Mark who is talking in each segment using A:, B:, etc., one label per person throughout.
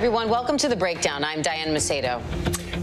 A: everyone. Welcome to The Breakdown. I'm Diane Macedo.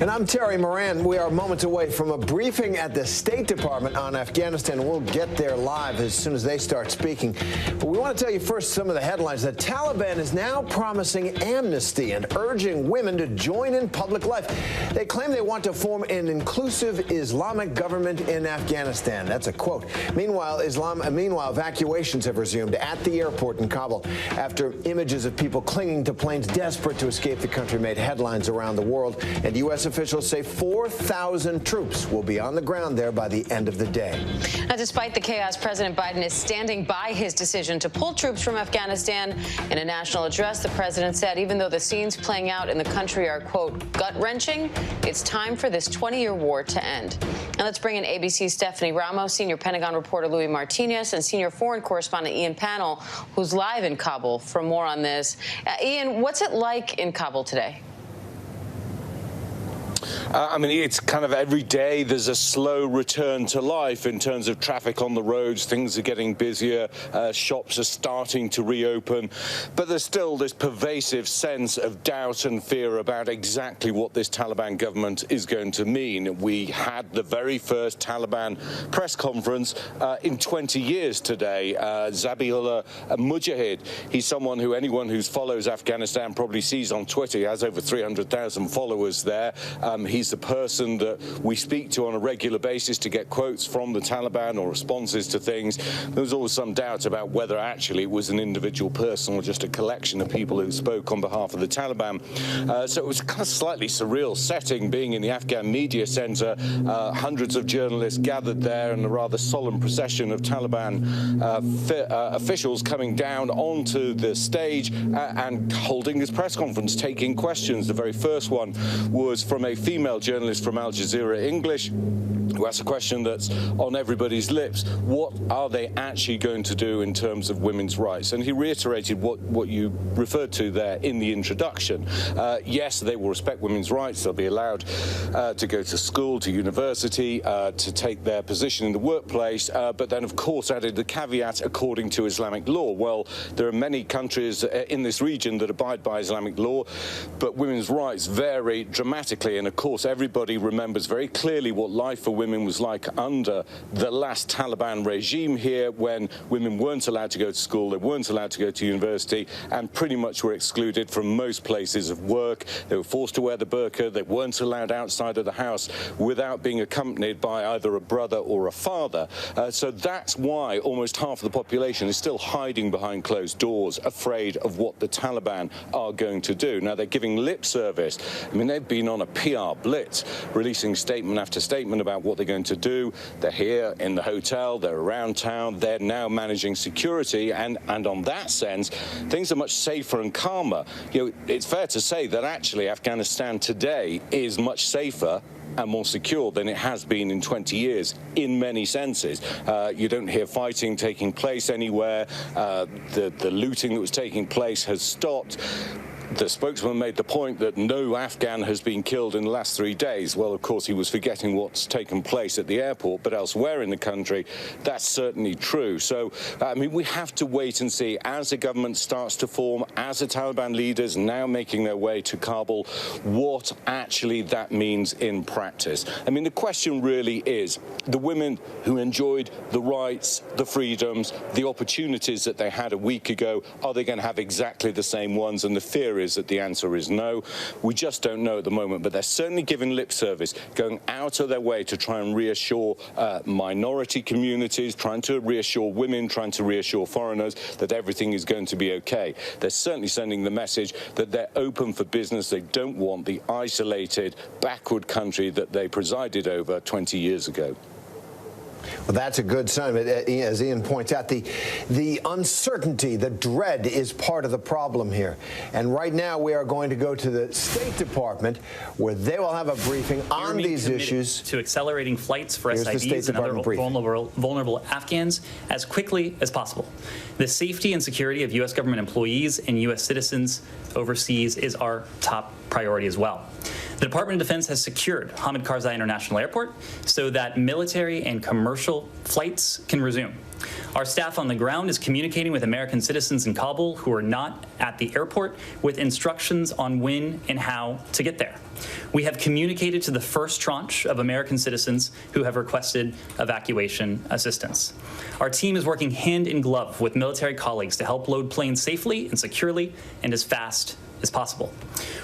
B: And I'm Terry Moran. We are moments away from a briefing at the State Department on Afghanistan. We'll get there live as soon as they start speaking. But we want to tell you first some of the headlines. The Taliban is now promising amnesty and urging women to join in public life. They claim they want to form an inclusive Islamic government in Afghanistan. That's a quote. Meanwhile, evacuations have resumed at the airport in Kabul after images of people clinging to planes desperate to escape the country made headlines around the world. And U.S. officials say 4,000 troops will be on the ground there by the end of the day.
A: Now, despite the chaos, President Biden is standing by his decision to pull troops from Afghanistan. In a national address, the president said even though the scenes playing out in the country are, quote, gut-wrenching, it's time for this 20-year war to end. Now let's bring in ABC's Stephanie Ramos, senior Pentagon reporter Louis Martinez, and senior foreign correspondent Ian Pannell, who's live in Kabul for more on this. Ian, what's it like in Kabul today?
C: I mean, it's kind of every day there's a slow return to life in terms of traffic on the roads. Things are getting busier. Shops are starting to reopen. But there's still this pervasive sense of doubt and fear about exactly what this Taliban government is going to mean. We had the very first Taliban press conference in 20 years today. Zabihullah Mujahid, he's someone who anyone who follows Afghanistan probably sees on Twitter. He has over 300,000 followers there. He's the person that we speak to on a regular basis to get quotes from the Taliban or responses to things. There was always some doubt about whether actually it was an individual person or just a collection of people who spoke on behalf of the Taliban. So it was a kind of slightly surreal setting, being in the Afghan media center. Hundreds of journalists gathered there and a rather solemn procession of Taliban officials coming down onto the stage and holding this press conference, taking questions. The very first one was from a female journalist from Al Jazeera English, who asked a question that's on everybody's lips. What are they actually going to do in terms of women's rights? And he reiterated what you referred to there in the introduction. Yes, they will respect women's rights. They'll be allowed to go to school, to university, to take their position in the workplace, but then, of course, added the caveat according to Islamic law. Well, there are many countries in this region that abide by Islamic law, but women's rights vary dramatically. And, of course, everybody remembers very clearly what life for women was like under the last Taliban regime here, when women weren't allowed to go to school, they weren't allowed to go to university, and pretty much were excluded from most places of work. They were forced to wear the burqa. They weren't allowed outside of the house without being accompanied by either a brother or a father. So that's why almost half of the population is still hiding behind closed doors, afraid of what the Taliban are going to do. Now, they're giving lip service. I mean, they've been on a PR blitz, releasing statement after statement about what they're going to do. They're here in the hotel, they're around town, they're now managing security, and on that sense, things are much safer and calmer. You know, it's fair to say that actually Afghanistan today is much safer and more secure than it has been in 20 years in many senses. You don't hear fighting taking place anywhere. The looting that was taking place has stopped. The spokesman made the point that no Afghan has been killed in the last 3 days. Well, of course, he was forgetting what's taken place at the airport, but elsewhere in the country, that's certainly true. So, I mean, we have to wait and see as the government starts to form, as the Taliban leaders now making their way to Kabul, what actually that means in practice. I mean, the question really is, the women who enjoyed the rights, the freedoms, the opportunities that they had a week ago, are they going to have exactly the same ones? And the fear is that the answer is no. We just don't know at the moment, but they're certainly giving lip service, going out of their way to try and reassure minority communities, trying to reassure women, trying to reassure foreigners that everything is going to be okay. They're certainly sending the message that they're open for business. They don't want the isolated, backward country that they presided over 20 years ago.
B: Well, that's a good sign. As Ian points out, the uncertainty, the dread is part of the problem here. And right now we are going to go to the State Department, where they will have a briefing on these issues.
D: To accelerating flights for SIVs and other vulnerable Afghans as quickly as possible. The safety and security of U.S. government employees and U.S. citizens overseas is our top priority as well. The Department of Defense has secured Hamid Karzai International Airport so that military and commercial flights can resume. Our staff on the ground is communicating with American citizens in Kabul who are not at the airport with instructions on when and how to get there. We have communicated to the first tranche of American citizens who have requested evacuation assistance. Our team is working hand in glove with military colleagues to help load planes safely and securely and as fast as possible.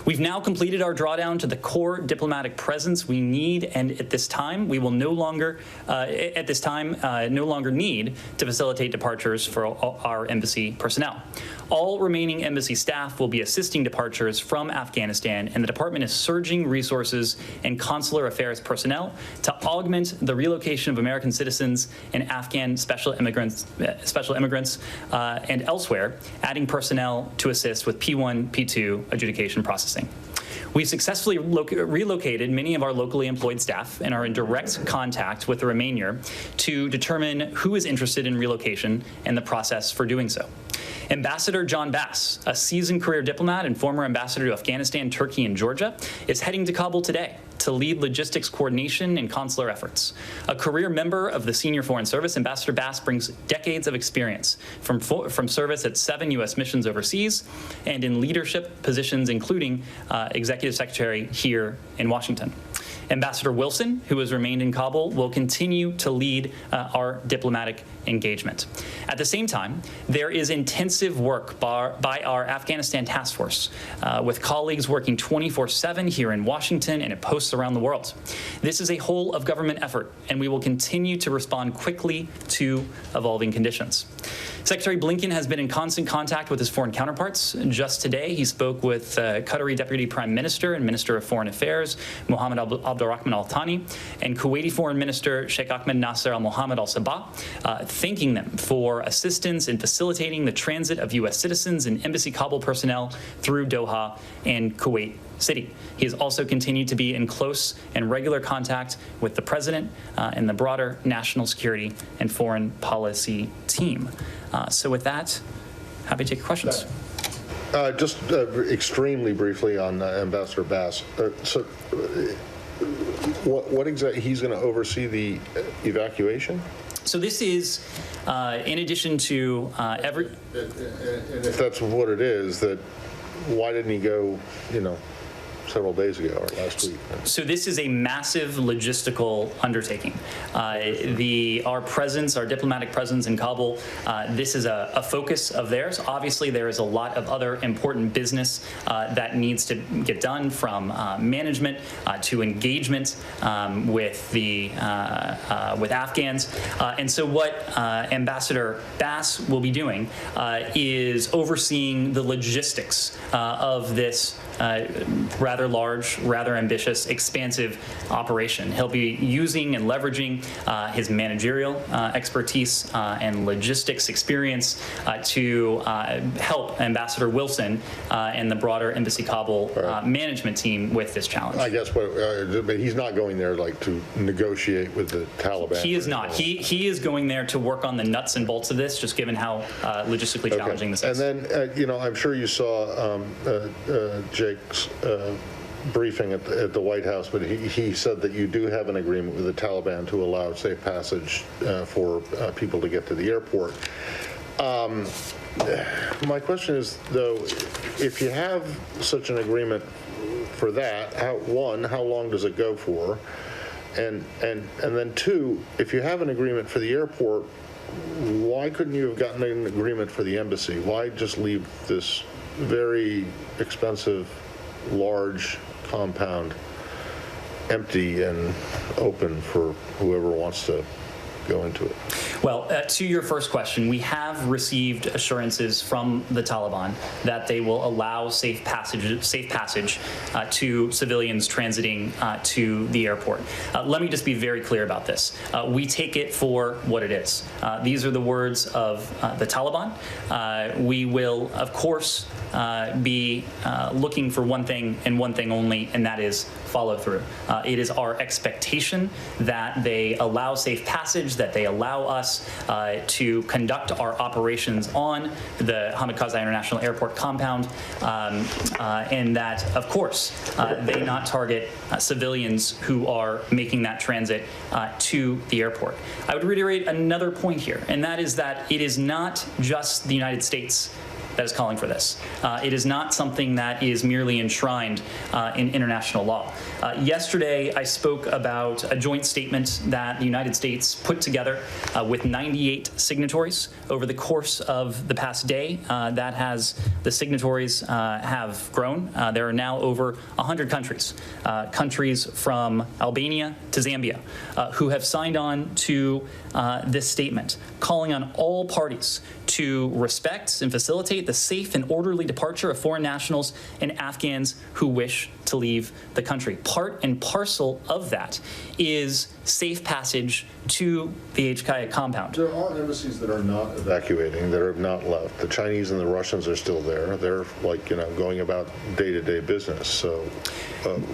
D: We've now completed our drawdown to the core diplomatic presence we need, and at this time, we will no longer need to facilitate departures for our embassy personnel. All remaining embassy staff will be assisting departures from Afghanistan, and the department is surging resources and consular affairs personnel to augment the relocation of American citizens and Afghan special immigrants, and elsewhere, adding personnel to assist with P1, P2 adjudication processing. We've successfully relocated many of our locally employed staff and are in direct contact with the remainder to determine who is interested in relocation and the process for doing so. Ambassador John Bass, a seasoned career diplomat and former ambassador to Afghanistan, Turkey, and Georgia, is heading to Kabul today to lead logistics coordination and consular efforts. A career member of the Senior Foreign Service, Ambassador Bass brings decades of experience from service at 7 U.S. missions overseas and in leadership positions, including Executive Secretary here in Washington. Ambassador Wilson, who has remained in Kabul, will continue to lead our diplomatic engagement. At the same time, there is intensive work by our Afghanistan task force, with colleagues working 24/7 here in Washington and at posts around the world. This is a whole of government effort, and we will continue to respond quickly to evolving conditions. Secretary Blinken has been in constant contact with his foreign counterparts. Just today, he spoke with Qatari Deputy Prime Minister and Minister of Foreign Affairs, Mohammed Abdulrahman Al Thani, and Kuwaiti Foreign Minister Sheikh Ahmed Nasser Al Mohammed Al Sabah, thanking them for assistance in facilitating the transit of U.S. citizens and Embassy Kabul personnel through Doha and Kuwait City. He has also continued to be in close and regular contact with the President and the broader national security and foreign policy team. So with that, happy to take questions.
E: Just extremely briefly on Ambassador Bass. What exactly, he's going to oversee the evacuation?
D: So this is, in addition to every...
E: And if that's what it is, that why didn't he go, several days ago or last week?
D: So this is a massive logistical undertaking. Our presence, our diplomatic presence in Kabul, this is a focus of theirs. Obviously, there is a lot of other important business that needs to get done, from management to engagement with Afghans. And so what Ambassador Bass will be doing is overseeing the logistics of this rather large, rather ambitious, expansive operation. He'll be using and leveraging his managerial expertise and logistics experience to help Ambassador Wilson and the broader Embassy Kabul management team with this challenge.
E: I guess, but he's not going there to negotiate with the Taliban.
D: He is not. He is going there to work on the nuts and bolts of this, just given how logistically challenging this is.
E: And then, I'm sure you saw Jake's briefing at the White House, but he said that you do have an agreement with the Taliban to allow safe passage for people to get to the airport. My question is, though, if you have such an agreement for that, how long does it go for? And then two, if you have an agreement for the airport, why couldn't you have gotten an agreement for the embassy? Why just leave this very expensive, large compound empty and open for whoever wants to go into it?
D: Well, to your first question, we have received assurances from the Taliban that they will allow safe passage to civilians transiting to the airport. Let me just be very clear about this. We take it for what it is. These are the words of the Taliban. We will, of course, be looking for one thing and one thing only, and that is follow through. It is our expectation that they allow safe passage, that they allow us to conduct our operations on the Hamid Karzai International Airport compound, and that, of course, they not target civilians who are making that transit to the airport. I would reiterate another point here, and that is that it is not just the United States that is calling for this. It is not something that is merely enshrined in international law. Yesterday, I spoke about a joint statement that the United States put together with 98 signatories over the course of the past day. The signatories have grown. There are now over 100 countries, countries from Albania to Zambia, who have signed on to this statement, calling on all parties to respect and facilitate the safe and orderly departure of foreign nationals and Afghans who wish to leave the country. Part and parcel of that is safe passage to the HKIA compound.
E: There are embassies that are not evacuating, that have not left. The Chinese and the Russians are still there. They're going about day-to-day business. So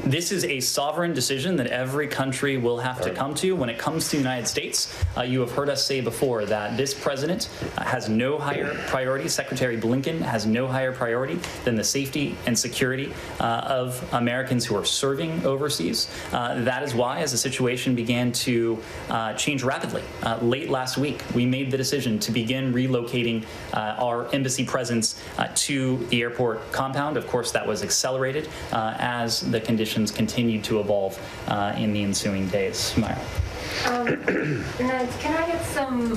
D: this is a sovereign decision that every country will have to come to. When it comes to the United States, you have heard us say before that this president has no higher priority. Secretary Blinken has no higher priority than the safety and security of Americans who are serving overseas. That is why, as the situation began to change rapidly, late last week, we made the decision to begin relocating our embassy presence to the airport compound. Of course, that was accelerated as the conditions continued to evolve in the ensuing days. Myra.
F: Ned, can I get some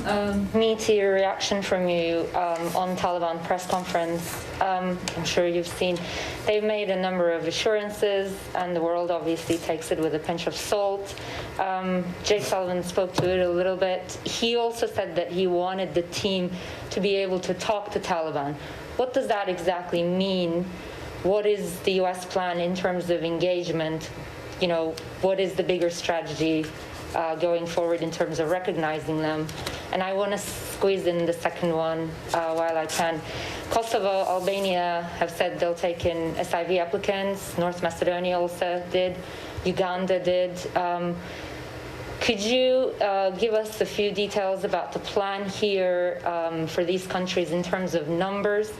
F: meatier reaction from you on Taliban press conference? I'm sure you've seen they've made a number of assurances, and the world obviously takes it with a pinch of salt. Jake Sullivan spoke to it a little bit. He also said that he wanted the team to be able to talk to Taliban. What does that exactly mean? What is the U.S. plan in terms of engagement? What is the bigger strategy going forward in terms of recognizing them? And I want to squeeze in the second one while I can. Kosovo, Albania have said they'll take in SIV applicants. North Macedonia also did. Uganda did. Could you give us a few details about the plan here for these countries in terms of numbers?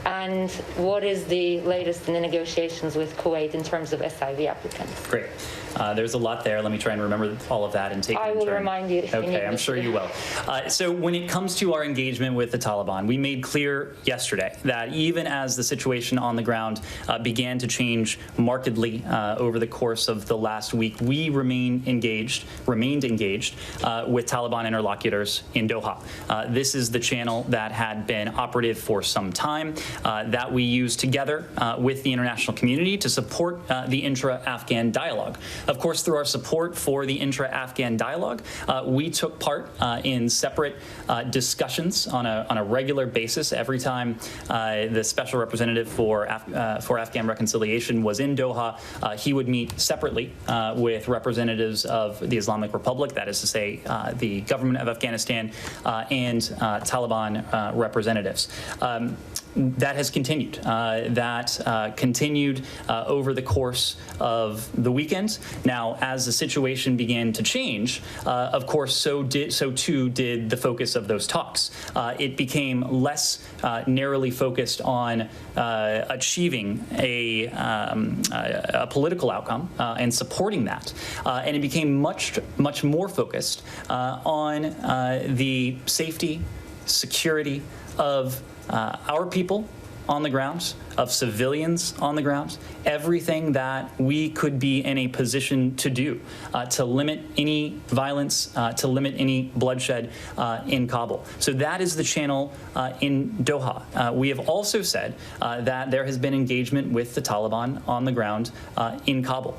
F: And what is the latest in the negotiations with Kuwait in terms of SIV applicants?
D: Great. There's a lot there. Let me try and remember all of that and take it in turn.
F: I will remind you.
D: Okay, I'm sure you will. So when it comes to our engagement with the Taliban, we made clear yesterday that even as the situation on the ground began to change markedly over the course of the last week, we remained engaged with Taliban interlocutors in Doha. This is the channel that had been operative for some time, that we use together with the international community to support the intra-Afghan dialogue. Of course, through our support for the intra-Afghan dialogue, we took part in separate discussions on a regular basis. Every time the special representative for Afghan reconciliation was in Doha, he would meet separately with representatives of the Islamic Republic, that is to say, the government of Afghanistan, and Taliban representatives. That has continued. That continued over the course of the weekend. Now, as the situation began to change, of course, so too did the focus of those talks. It became less narrowly focused on achieving a political outcome and supporting that, and it became much more focused on the safety, security of our people on the ground, of civilians on the ground, everything that we could be in a position to do to limit any violence, to limit any bloodshed in Kabul. So that is the channel in Doha. We have also said that there has been engagement with the Taliban on the ground in Kabul.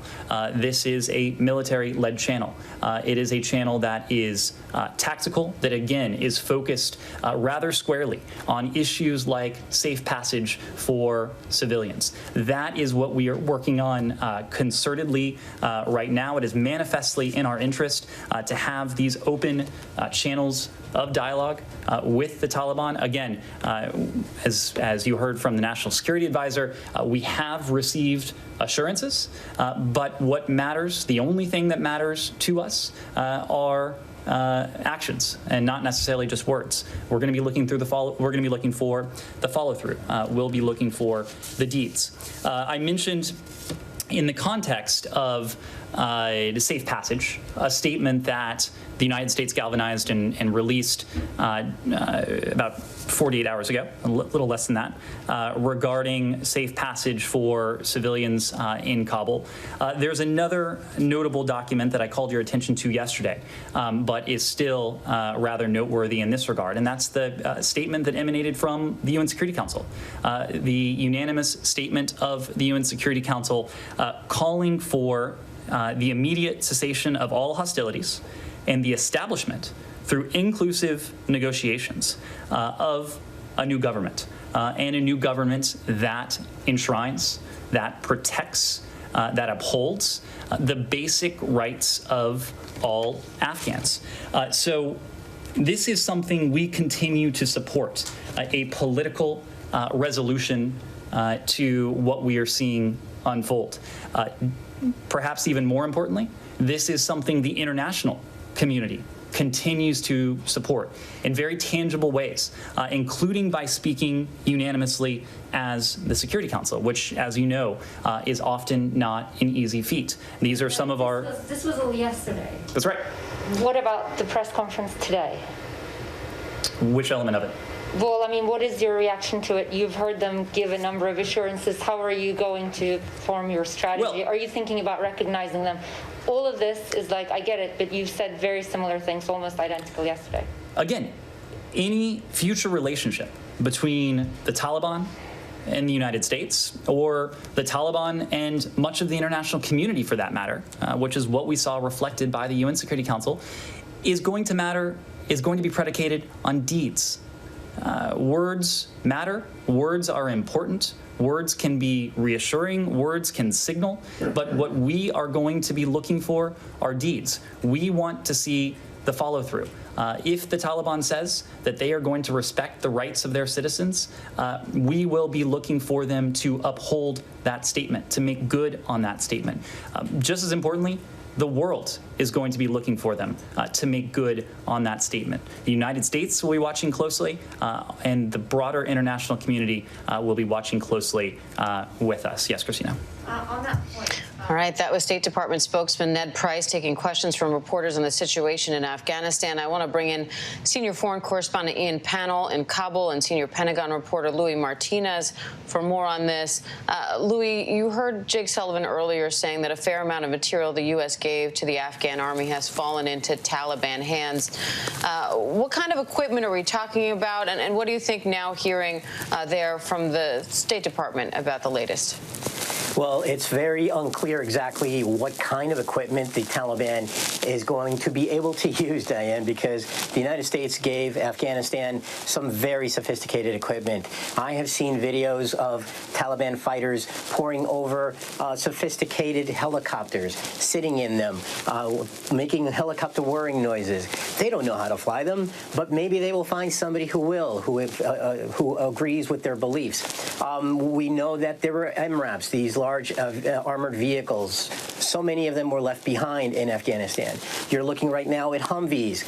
D: This is a military-led channel. It is a channel that is tactical, that again is focused rather squarely on issues like safe passage for for civilians. That is what we are working on concertedly right now. It is manifestly in our interest to have these open channels of dialogue with the Taliban. Again, as you heard from the National Security Advisor, we have received assurances, but what matters, the only thing that matters to us are actions and not necessarily just words. We're going to be looking through we're going to be looking for the follow-through. We'll be looking for the deeds. I mentioned in the context of the safe passage, a statement that the United States galvanized and released about 48 hours ago, a little less than that, regarding safe passage for civilians in Kabul. There's another notable document that I called your attention to yesterday, but is still rather noteworthy in this regard, and that's the statement that emanated from the UN Security Council, the unanimous statement of the UN Security Council calling for the immediate cessation of all hostilities and the establishment through inclusive negotiations of a new government, and a new government that enshrines, that protects, that upholds the basic rights of all Afghans. So this is something we continue to support, a political resolution to what we are seeing unfold. Perhaps even more importantly, this is something the international community continues to support in very tangible ways, including by speaking unanimously as the Security Council, which, as you know, is often not an easy feat. These are some of our...
F: This was all yesterday.
D: That's right.
F: What about the press conference today?
D: Which element of it?
F: Well, I mean, what is your reaction to it? You've heard them give a number of assurances. How are you going to form your strategy?
D: Well,
F: are you thinking about recognizing them? All of this is like, I get it, but you've said very similar things, almost identical yesterday.
D: Again, any future relationship between the Taliban and the United States, or the Taliban and much of the international community for that matter, which is what we saw reflected by the UN Security Council, is going to be predicated on deeds. Words matter, words are important, words can be reassuring, words can signal, but what we are going to be looking for are deeds. We want to see the follow-through. If the Taliban says that they are going to respect the rights of their citizens, we will be looking for them to uphold that statement, to make good on that statement. Just as importantly, the world is going to be looking for them to make good on that statement. The United States will be watching closely, and the broader international community will be watching closely with us. Yes, Christina.
F: On that point.
A: All right, that was State Department spokesman Ned Price taking questions from reporters on the situation in Afghanistan. I want to bring in senior foreign correspondent Ian Pannell in Kabul and senior Pentagon reporter Louis Martinez for more on this. Louis, you heard Jake Sullivan earlier saying that a fair amount of material the U.S. gave to the Afghan army has fallen into Taliban hands. What kind of equipment are we talking about, and what do you think now hearing there from the State Department about the latest?
G: Well, it's very unclear exactly what kind of equipment the Taliban is going to be able to use, Diane, because the United States gave Afghanistan some very sophisticated equipment. I have seen videos of Taliban fighters poring over sophisticated helicopters, sitting in them, making helicopter whirring noises. They don't know how to fly them, but maybe they will find somebody who will, who agrees with their beliefs. We know that there were MRAPs, these large armored vehicles. So many of them were left behind in Afghanistan. You're looking right now at Humvees,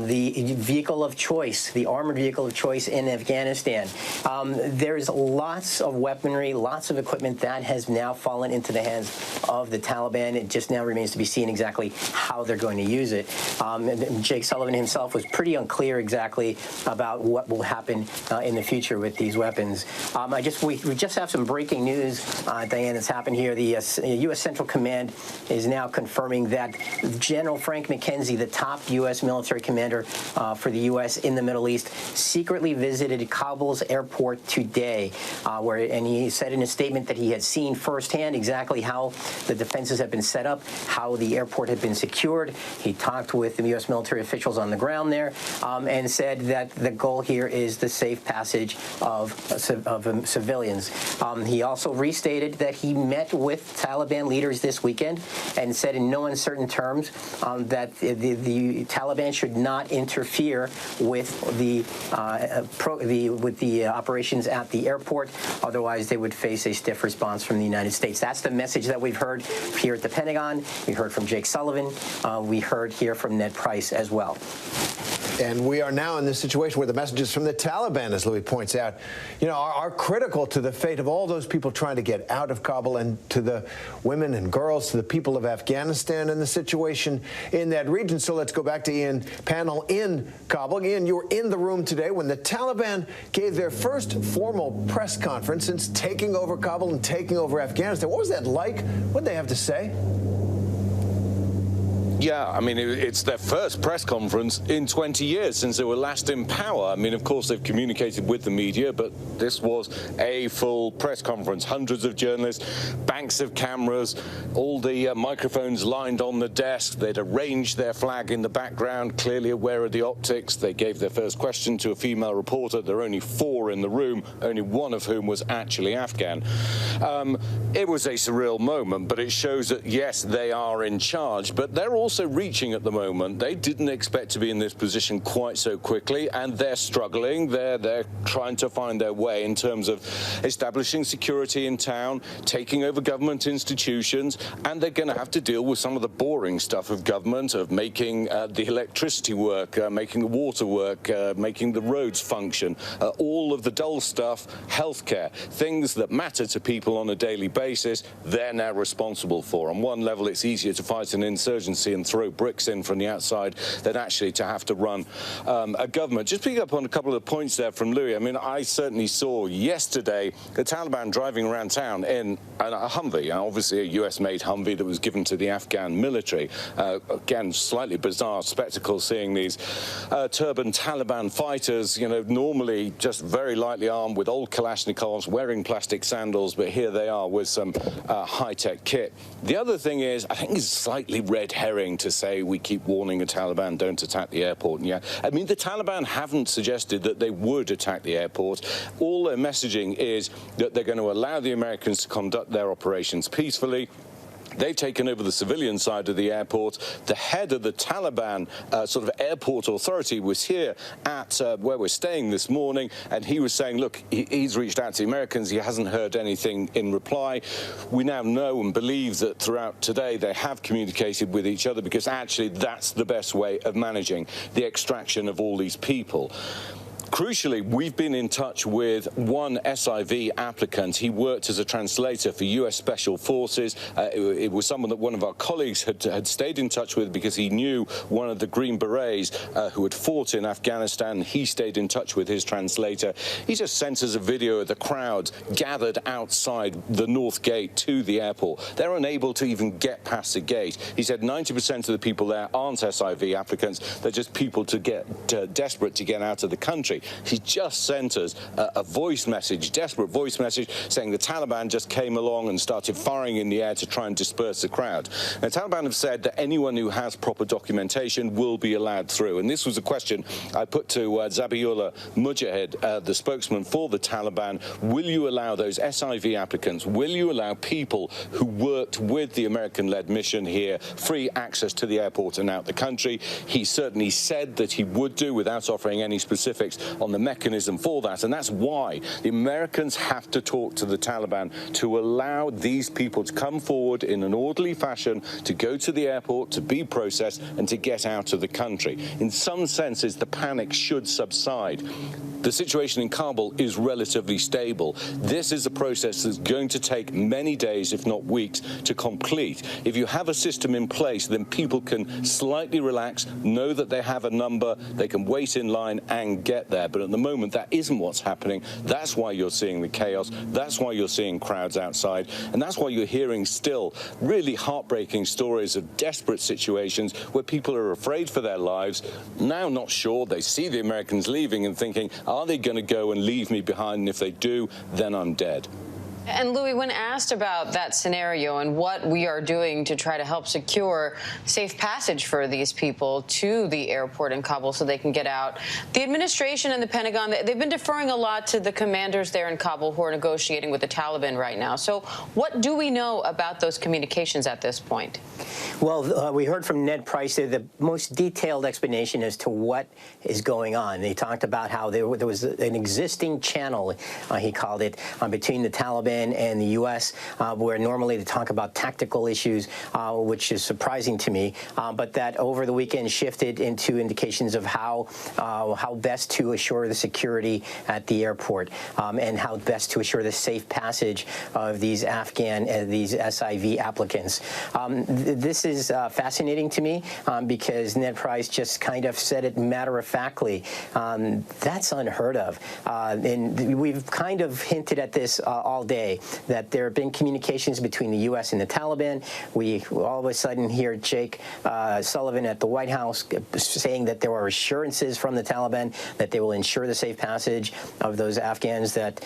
G: the vehicle of choice, the armored vehicle of choice in Afghanistan. There's lots of weaponry, lots of equipment that has now fallen into the hands of the Taliban. It just now remains to be seen exactly how they're going to use it. Jake Sullivan himself was pretty unclear exactly about what will happen in the future with these weapons. We just have some breaking news, Diane, that's happened here. The U.S. Central Command President is now confirming that General Frank McKenzie, the top U.S. military commander for the U.S. in the Middle East, secretly visited Kabul's airport today, and he said in a statement that he had seen firsthand exactly how the defenses have been set up, how the airport had been secured. He talked with the U.S. military officials on the ground there and said that the goal here is the safe passage of civilians. He also restated that he met with Taliban leaders this weekend and said in no uncertain terms that the Taliban should not interfere with the operations at the airport. Otherwise, they would face a stiff response from the United States. That's the message that we've heard here at the Pentagon. We heard from Jake Sullivan. We heard here from Ned Price as well.
B: And we are now in this situation where the messages from the Taliban, as Louis points out, are critical to the fate of all those people trying to get out of Kabul, and to the women and girls, to the people of Afghanistan and the situation in that region. So let's go back to Ian, panel in Kabul. Ian, you were in the room today when the Taliban gave their first formal press conference since taking over Kabul and taking over Afghanistan. What was that like? What did they have to say?
C: Yeah, I mean, it's their first press conference in 20 years since they were last in power. I mean, of course, they've communicated with the media, but this was a full press conference. Hundreds of journalists, banks of cameras, all the microphones lined on the desk. They'd arranged their flag in the background, clearly aware of the optics. They gave their first question to a female reporter. There are only 4 in the room, only one of whom was actually Afghan. It was a surreal moment, but it shows that, yes, they are in charge, but they're also reaching at the moment. They didn't expect to be in this position quite so quickly, and they're struggling. They're trying to find their way in terms of establishing security in town, taking over government institutions, and they're going to have to deal with some of the boring stuff of government, of making the electricity work, making the water work, making the roads function, all of the dull stuff, healthcare, things that matter to people on a daily basis. They're now responsible for. On one level, it's easier to fight an insurgency and throw bricks in from the outside than actually to have to run a government. Just picking up on a couple of points there from Louis. I mean, I certainly saw yesterday the Taliban driving around town in a Humvee, obviously a US-made Humvee that was given to the Afghan military. Again, slightly bizarre spectacle seeing these turban Taliban fighters, normally just very lightly armed with old Kalashnikovs, wearing plastic sandals, but here they are with some high-tech kit. The other thing is, I think it's slightly red herring to say we keep warning the Taliban don't attack the airport. And yeah, I mean, the Taliban haven't suggested that they would attack the airport. All their messaging is that they're going to allow the Americans to conduct their operations peacefully. They've taken over the civilian side of the airport. The head of the Taliban sort of airport authority was here at where we're staying this morning, and he was saying, look, he's reached out to the Americans. He hasn't heard anything in reply. We now know and believe that throughout today they have communicated with each other, because actually that's the best way of managing the extraction of all these people. Crucially, we've been in touch with one SIV applicant. He worked as a translator for U.S. Special Forces. It was someone that one of our colleagues had stayed in touch with because he knew one of the Green Berets who had fought in Afghanistan. He stayed in touch with his translator. He just sent us a video of the crowd gathered outside the North Gate to the airport. They're unable to even get past the gate. He said 90% of the people there aren't SIV applicants. They're just people to get desperate to get out of the country. He just sent us a voice message, desperate voice message, saying the Taliban just came along and started firing in the air to try and disperse the crowd. Now, the Taliban have said that anyone who has proper documentation will be allowed through. And this was a question I put to Zabihullah Mujahid, the spokesman for the Taliban. Will you allow those SIV applicants, will you allow people who worked with the American-led mission here free access to the airport and out the country? He certainly said that he would do, without offering any specifics on the mechanism for that. And that's why the Americans have to talk to the Taliban to allow these people to come forward in an orderly fashion, to go to the airport, to be processed, and to get out of the country. In some senses, the panic should subside. The situation in Kabul is relatively stable. This is a process that's going to take many days, if not weeks, to complete. If you have a system in place, then people can slightly relax, know that they have a number, they can wait in line and get there. there. But at the moment, that isn't what's happening. That's why you're seeing the chaos. That's why you're seeing crowds outside. And that's why you're hearing still really heartbreaking stories of desperate situations where people are afraid for their lives, now not sure. They see the Americans leaving and thinking, are they going to go and leave me behind? And if they do, then I'm dead.
A: And Louis, when asked about that scenario and what we are doing to try to help secure safe passage for these people to the airport in Kabul so they can get out, the administration and the Pentagon, they've been deferring a lot to the commanders there in Kabul who are negotiating with the Taliban right now. So what do we know about those communications at this point?
G: Well, we heard from Ned Price the most detailed explanation as to what is going on. They talked about how there was an existing channel, he called it, between the Taliban and the U.S., where normally they talk about tactical issues, which is surprising to me, but that over the weekend shifted into indications of how best to assure the security at the airport and how best to assure the safe passage of these these SIV applicants. This is fascinating to me because Ned Price just kind of said it matter-of-factly. That's unheard of. And we've kind of hinted at this all day, that there have been communications between the U.S. and the Taliban. We all of a sudden hear Jake Sullivan at the White House saying that there are assurances from the Taliban that they will ensure the safe passage of those Afghans that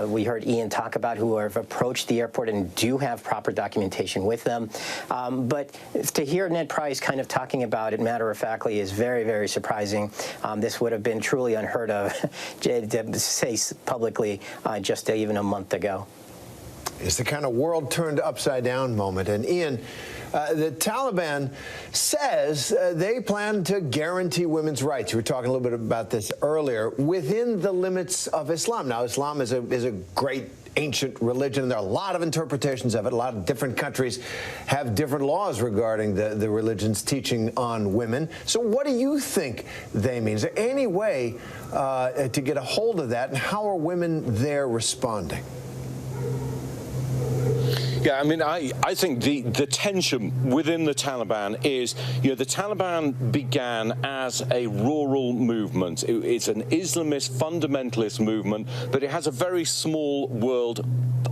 G: we heard Ian talk about, who have approached the airport and do have proper documentation with them. But to hear Ned Price kind of talking about it matter-of-factly is very, very surprising. This would have been truly unheard of to say publicly just even a month ago.
B: It's the kind of world turned upside down moment. And Ian, the Taliban says they plan to guarantee women's rights. We were talking a little bit about this earlier, within the limits of Islam. Now, Islam is a great ancient religion, and there are a lot of interpretations of it. A lot of different countries have different laws regarding the religion's teaching on women. So what do you think they mean? Is there any way to get a hold of that, and how are women there responding?
C: Yeah, I mean, I think the tension within the Taliban is, the Taliban began as a rural movement. It's an Islamist fundamentalist movement, but it has a very small world,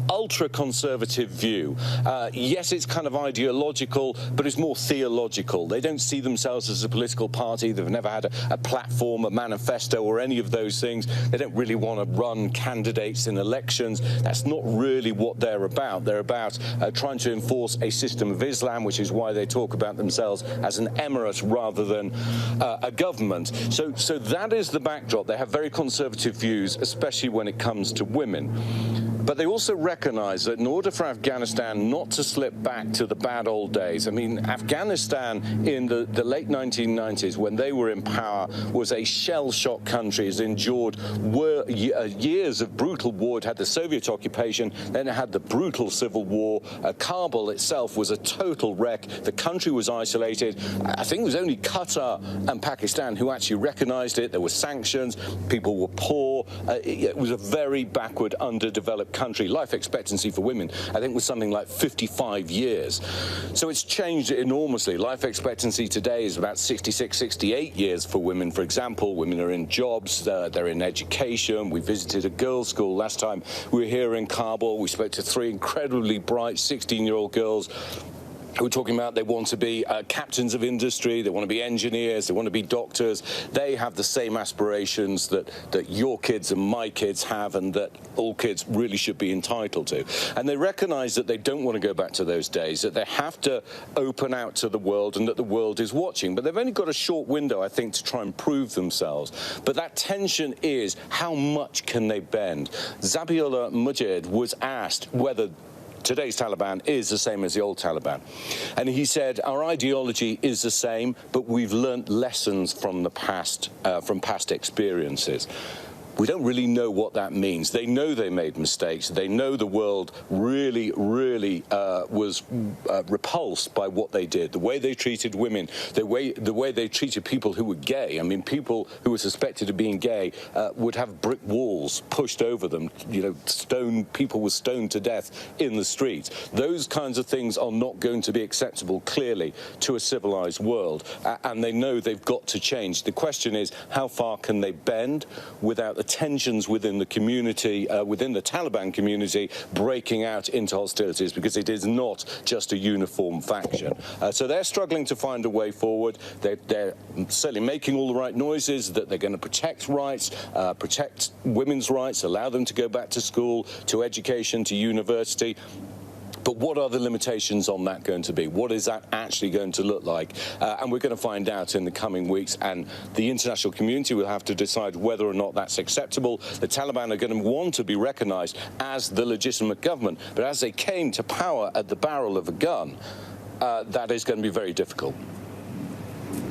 C: ultra-conservative view. Yes, it's kind of ideological, but it's more theological. They don't see themselves as a political party. They've never had a platform, a manifesto, or any of those things. They don't really want to run candidates in elections. That's not really what they're about. They're about trying to enforce a system of Islam, which is why they talk about themselves as an emirate rather than a government. So that is the backdrop. They have very conservative views, especially when it comes to women. But they also recognize that in order for Afghanistan not to slip back to the bad old days, I mean, Afghanistan in the late 1990s, when they were in power, was a shell-shocked country. It's endured years of brutal war. It had the Soviet occupation, then it had the brutal civil war. Kabul itself was a total wreck. The country was isolated. I think it was only Qatar and Pakistan who actually recognized it. There were sanctions. People were poor. It was a very backward, underdeveloped country. Life expectancy for women, I think, was something like 55 years. So it's changed enormously. Life expectancy today is about 66, 68 years for women, for example. Women are in jobs, they're in education. We visited a girls' school last time we were here in Kabul. We spoke to 3 incredibly bright 16-year-old girls who are talking about they want to be captains of industry, they want to be engineers, they want to be doctors. They have the same aspirations that your kids and my kids have, and that all kids really should be entitled to. And they recognize that they don't want to go back to those days, that they have to open out to the world and that the world is watching. But they've only got a short window, I think, to try and prove themselves. But that tension is, how much can they bend? Zabiullah Mujahid was asked whether today's Taliban is the same as the old Taliban. And he said, our ideology is the same, but we've learnt lessons from the past, from past experiences. We don't really know what that means. They know they made mistakes. They know the world really, really was repulsed by what they did, the way they treated women, the way they treated people who were gay. I mean, people who were suspected of being gay would have brick walls pushed over them. You know, people were stoned to death in the streets. Those kinds of things are not going to be acceptable, clearly, to a civilized world, and they know they've got to change. The question is, how far can they bend without the tensions within the community, within the Taliban community, breaking out into hostilities, because it is not just a uniform faction. So they're struggling to find a way forward. They're certainly making all the right noises that they're going to protect rights, protect women's rights, allow them to go back to school, to education, to university. But what are the limitations on that going to be? What is that actually going to look like? And we're going to find out in the coming weeks, and the international community will have to decide whether or not that's acceptable. The Taliban are going to want to be recognized as the legitimate government, but as they came to power at the barrel of a gun, that is going to be very difficult.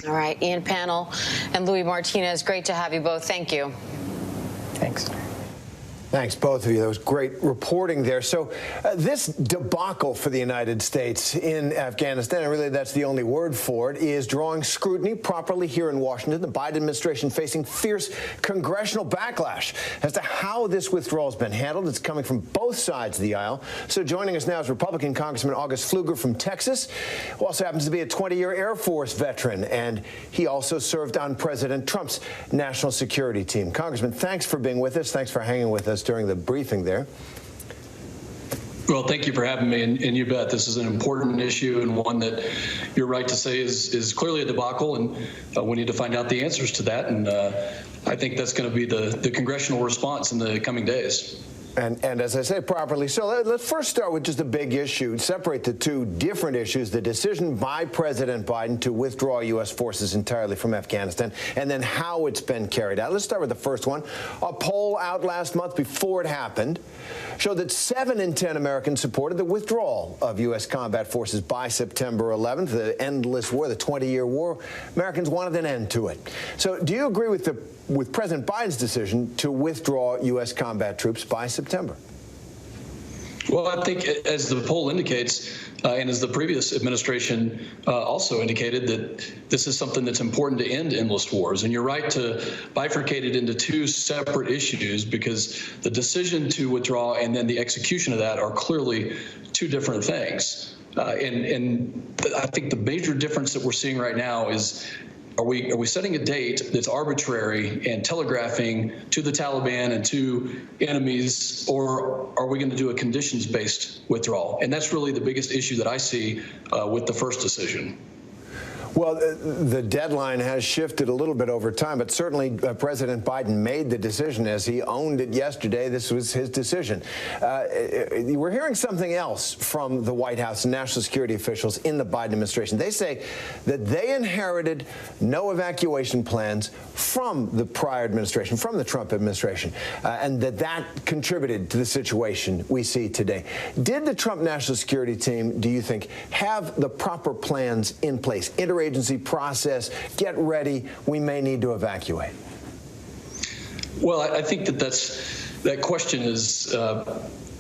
A: All right, Ian Pannell and Louis Martinez, great to have you both. Thank you.
G: Thanks.
B: Thanks, both of you. That was great reporting there. So this debacle for the United States in Afghanistan, and really that's the only word for it, is drawing scrutiny properly here in Washington. The Biden administration facing fierce congressional backlash as to how this withdrawal has been handled. It's coming from both sides of the aisle. So joining us now is Republican Congressman August Pfluger from Texas, who also happens to be a 20-year Air Force veteran, and he also served on President Trump's national security team. Congressman, thanks for being with us. Thanks for hanging with us during the briefing there.
H: Well, thank you for having me, and you bet this is an important issue and one that you're right to say is clearly a debacle, and we need to find out the answers to that, and I think that's going to be the congressional response in the coming days.
B: And as I say, properly. So let's first start with just a big issue, separate the two different issues, the decision by President Biden to withdraw U.S. forces entirely from Afghanistan, and then how it's been carried out. Let's start with the first one. A poll out last month before it happened showed that 7 in 10 Americans supported the withdrawal of U.S. combat forces by September 11th, the endless war, the 20-year war. Americans wanted an end to it. So do you agree with President Biden's decision to withdraw U.S. combat troops by September?
H: Well, I think, as the poll indicates, and as the previous administration also indicated, that this is something that's important to end endless wars. And you're right to bifurcate it into two separate issues, because the decision to withdraw and then the execution of that are clearly two different things. And I think the major difference that we're seeing right now is, are we setting a date that's arbitrary and telegraphing to the Taliban and to enemies, or are we going to do a conditions-based withdrawal? And that's really the biggest issue that I see with the first decision.
B: Well, the deadline has shifted a little bit over time, but certainly President Biden made the decision as he owned it yesterday. This was his decision. We're hearing something else from the White House and national security officials in the Biden administration. They say that they inherited no evacuation plans from the prior administration, from the Trump administration, and that contributed to the situation we see today. Did the Trump national security team, do you think, have the proper plans in place? Interagency process, get ready, we may need to evacuate?
H: Well, I think that question is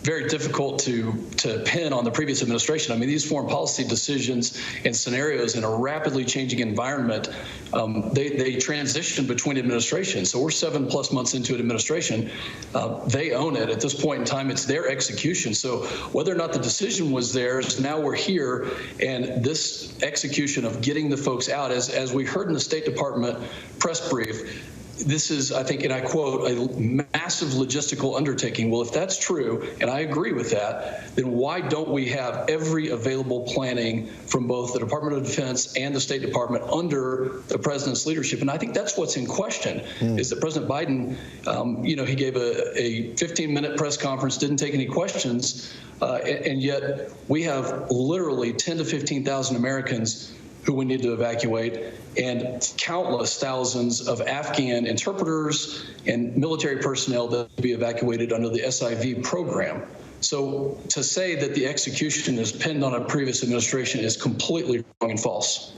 H: very difficult to pin on the previous administration. I mean, these foreign policy decisions and scenarios in a rapidly changing environment, they transition between administrations. So we're 7+ months into an administration. They own it. At this point in time, it's their execution. So whether or not the decision was theirs, now we're here, and this execution of getting the folks out, as we heard in the State Department press brief, this is, I think, and I quote, a massive logistical undertaking. Well, if that's true, and I agree with that, then why don't we have every available planning from both the Department of Defense and the State Department under the president's leadership? And I think that's what's in question, is that President Biden, he gave a 15-minute press conference, didn't take any questions, and yet we have literally 10 to 15,000 Americans who we need to evacuate, and countless thousands of Afghan interpreters and military personnel that will be evacuated under the SIV program. So to say that the execution is pinned on a previous administration is completely wrong and false.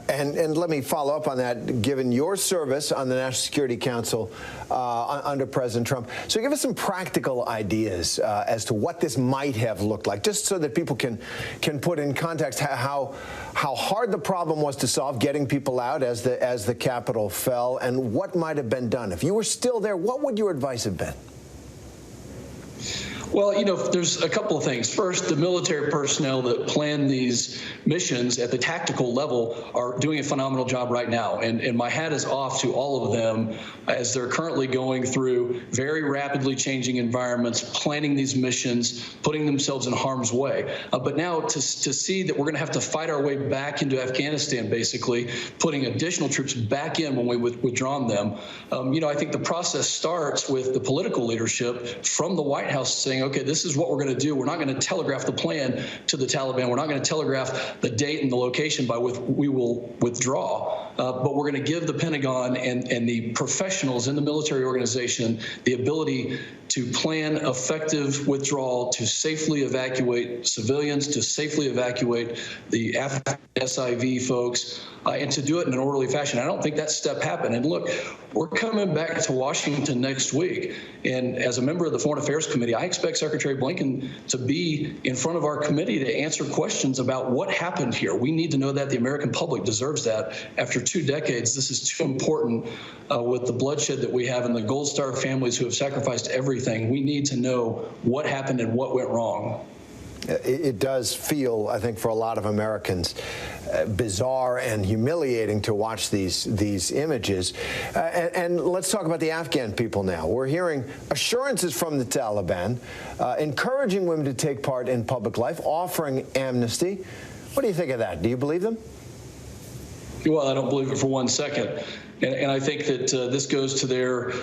B: And let me follow up on that, given your service on the National Security Council under President Trump. So give us some practical ideas as to what this might have looked like, just so that people can put in context how hard the problem was to solve, getting people out as the Capitol fell, and what might have been done. If you were still there, what would your advice have been?
H: Well, there's a couple of things. First, the military personnel that plan these missions at the tactical level are doing a phenomenal job right now. And my hat is off to all of them as they're currently going through very rapidly changing environments, planning these missions, putting themselves in harm's way. But now to see that we're going to have to fight our way back into Afghanistan, basically, putting additional troops back in when we withdrawn them, I think the process starts with the political leadership from the White House saying, okay, this is what we're going to do. We're not going to telegraph the plan to the Taliban. We're not going to telegraph the date and the location by which we will withdraw. But we're going to give the Pentagon and the professionals in the military organization the ability to plan effective withdrawal, to safely evacuate civilians, to safely evacuate the Afghan SIV folks, and to do it in an orderly fashion. I don't think that step happened. And look, we're coming back to Washington next week. And as a member of the Foreign Affairs Committee, I expect Secretary Blinken to be in front of our committee to answer questions about what happened here. We need to know that. The American public deserves that. After 2 decades, this is too important with the bloodshed that we have and the Gold Star families who have sacrificed everything. We need to know what happened and what went wrong.
B: It does feel, I think, for a lot of Americans, bizarre and humiliating to watch these images. And let's talk about the Afghan people now. We're hearing assurances from the Taliban, encouraging women to take part in public life, offering amnesty. What do you think of that? Do you believe them?
H: Well, I don't believe it for 1 second. And I think that this goes to their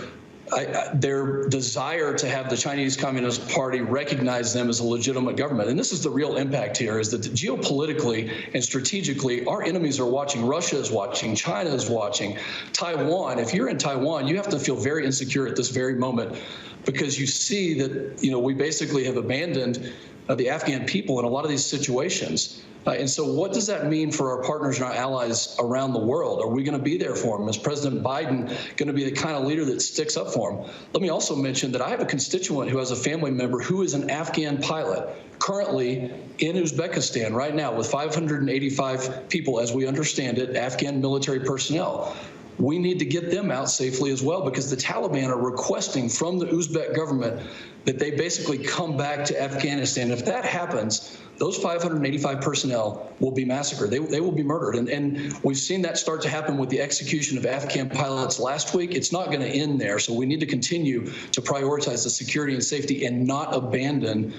H: desire to have the Chinese Communist Party recognize them as a legitimate government. And this is the real impact here, is that geopolitically and strategically, our enemies are watching. Russia is watching. China is watching. Taiwan. If you're in Taiwan, you have to feel very insecure at this very moment, because you see that, we basically have abandoned the Afghan people in a lot of these situations. And so what does that mean for our partners and our allies around the world? Are we going to be there for them? Is President Biden going to be the kind of leader that sticks up for them? Let me also mention that I have a constituent who has a family member who is an Afghan pilot currently in Uzbekistan right now with 585 people, as we understand it, Afghan military personnel. We need to get them out safely as well, because the Taliban are requesting from the Uzbek government that they basically come back to Afghanistan. If that happens, those 585 personnel will be massacred. They will be murdered. And we've seen that start to happen with the execution of Afghan pilots last week. It's not going to end there. So we need to continue to prioritize the security and safety and not abandon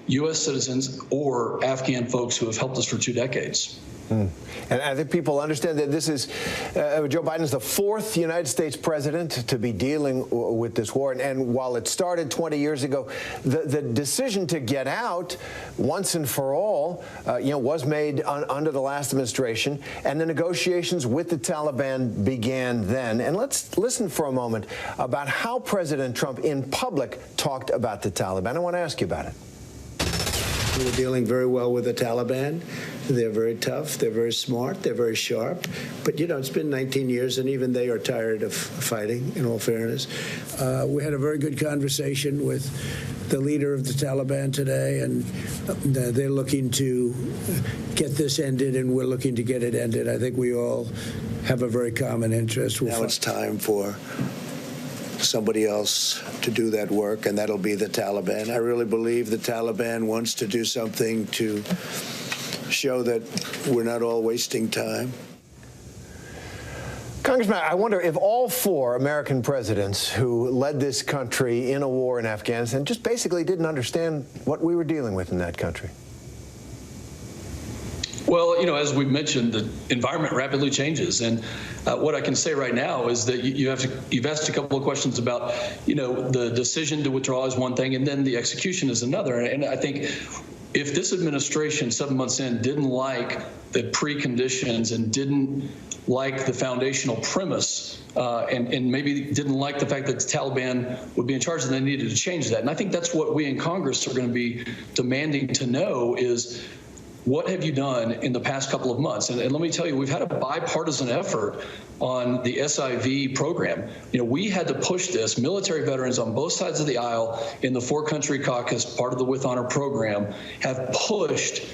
H: U.S. citizens or Afghan folks who have helped us for 2 decades.
B: And I think people understand that this is Joe Biden is the 4th United States president to be dealing with this war. And while it started 20 years ago, the decision to get out once and for all, was made under the last administration. And the negotiations with the Taliban began then. And let's listen for a moment about how President Trump in public talked about the Taliban. I want to ask you about it.
I: We're dealing very well with the Taliban. They're very tough. They're very smart. They're very sharp. But, it's been 19 years, and even they are tired of fighting, in all fairness. We had a very good conversation with the leader of the Taliban today, and they're looking to get this ended, and we're looking to get it ended. I think we all have a very common interest. Now it's time for somebody else to do that work, and that'll be the Taliban. I really believe the Taliban wants to do something to show that we're not all wasting time.
B: Congressman, I wonder if all 4 American presidents who led this country in a war in Afghanistan just basically didn't understand what we were dealing with in that country.
H: Well, as we've mentioned, the environment rapidly changes. And what I can say right now is that you've asked a couple of questions about, the decision to withdraw is one thing, and then the execution is another. And I think if this administration 7 months in didn't like the preconditions and didn't like the foundational premise and maybe didn't like the fact that the Taliban would be in charge, then they needed to change that. And I think that's what we in Congress are going to be demanding to know is, what have you done in the past couple of months? And let me tell you, we've had a bipartisan effort on the SIV program. You know, we had to push this. Military veterans on both sides of the aisle in the four-country caucus, part of the With Honor program, have pushed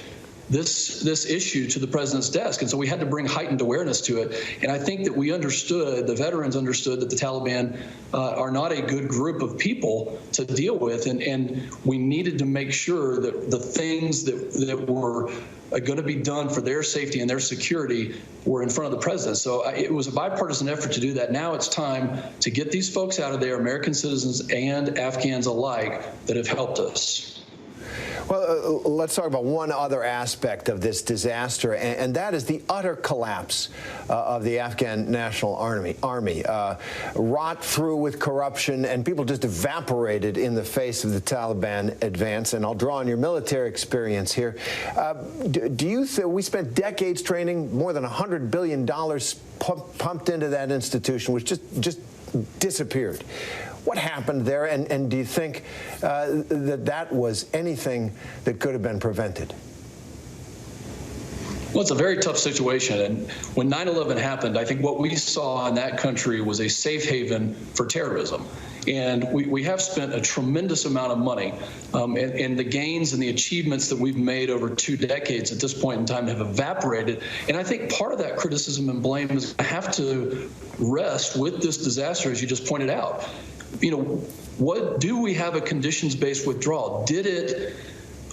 H: this issue to the president's desk. And so we had to bring heightened awareness to it. And I think that we understood, the veterans understood, that the Taliban are not a good group of people to deal with. And we needed to make sure that the things that were going to be done for their safety and their security were in front of the president. So it was a bipartisan effort to do that. Now it's time to get these folks out of there, American citizens and Afghans alike, that have helped us.
B: Well, let's talk about one other aspect of this disaster, and that is the utter collapse of the Afghan National Army. Rot through with corruption, and people just evaporated in the face of the Taliban advance. And I'll draw on your military experience here. Do you think we spent decades training, more than $100 billion pumped into that institution, which just disappeared? What happened there, and do you think that was anything that could have been prevented?
H: Well, it's a very tough situation. And when 9/11 happened, I think what we saw in that country was a safe haven for terrorism. And we have spent a tremendous amount of money, and the gains and the achievements that we've made over 2 decades at this point in time have evaporated. And I think part of that criticism and blame is going to have to rest with this disaster, as you just pointed out. You know, what do we have a conditions-based withdrawal? Did it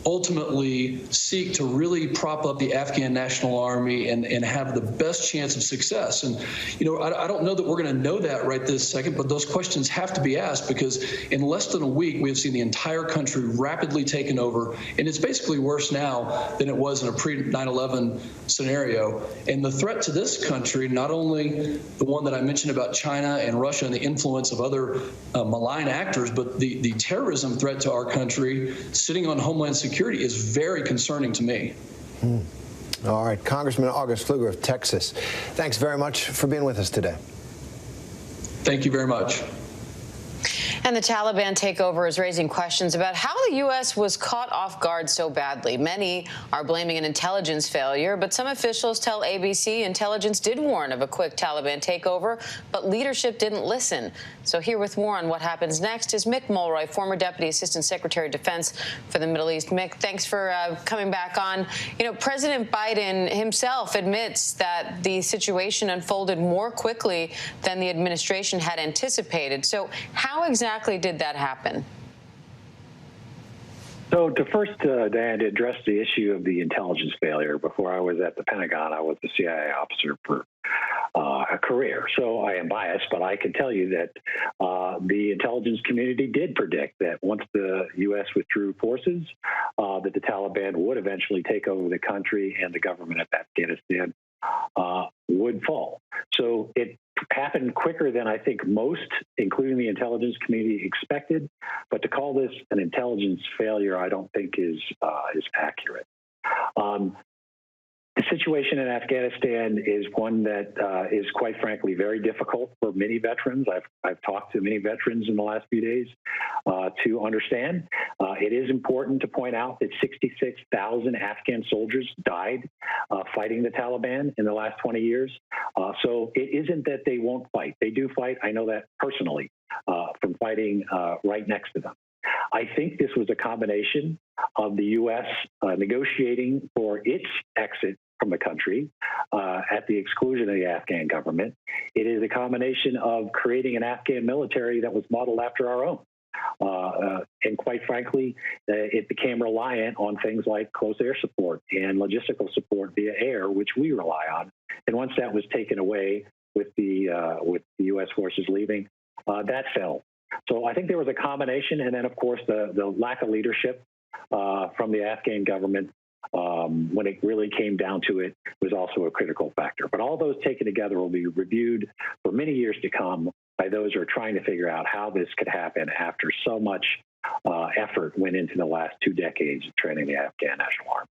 H: ultimately seek to really prop up the Afghan National Army and have the best chance of success? And, you know, I don't know that we're going to know that right this second, but those questions have to be asked, because in less than a week, we have seen the entire country rapidly taken over. And it's basically worse now than it was in a pre-9/11 scenario. And the threat to this country, not only the one that I mentioned about China and Russia and the influence of other malign actors, but the terrorism threat to our country sitting on Homeland Security is very concerning to me.
B: All right, Congressman August Pfluger of Texas, thanks very much for being with us today.
H: Thank you very much.
A: And the Taliban takeover is raising questions about how the U.S. was caught off guard so badly. Many are blaming an intelligence failure, but some officials tell ABC intelligence did warn of a quick Taliban takeover, but leadership didn't listen. So here with more on what happens next is Mick Mulroy, former Deputy Assistant Secretary of Defense for the Middle East. Mick, thanks for coming back on. You know, President Biden himself admits that the situation unfolded more quickly than the administration had anticipated. So how exactly did that happen?
J: So to first, Diane, to address the issue of the intelligence failure, before I was at the Pentagon, I was a CIA officer for a career. So I am biased, but I can tell you that the intelligence community did predict that once the U.S. withdrew forces, that the Taliban would eventually take over the country and the government of Afghanistan would fall. So it happened quicker than I think most, including the intelligence community, expected. But to call this an intelligence failure, I don't think is accurate. The situation in Afghanistan is one that is, quite frankly, very difficult for many veterans. I've talked to many veterans in the last few days to understand. It is important to point out that 66,000 Afghan soldiers died fighting the Taliban in the last 20 years. So it isn't that they won't fight. They do fight. I know that personally from fighting right next to them. I think this was a combination of the U.S. Negotiating for its exit from the country at the exclusion of the Afghan government. It is a combination of creating an Afghan military that was modeled after our own. And quite frankly, it became reliant on things like close air support and logistical support via air, which we rely on. And once that was taken away with the U.S. forces leaving, that fell. So I think there was a combination, and then, of course, the lack of leadership from the Afghan government when it really came down to it was also a critical factor. But all those taken together will be reviewed for many years to come by those who are trying to figure out how this could happen after so much effort went into the last 2 decades of training the Afghan National Army.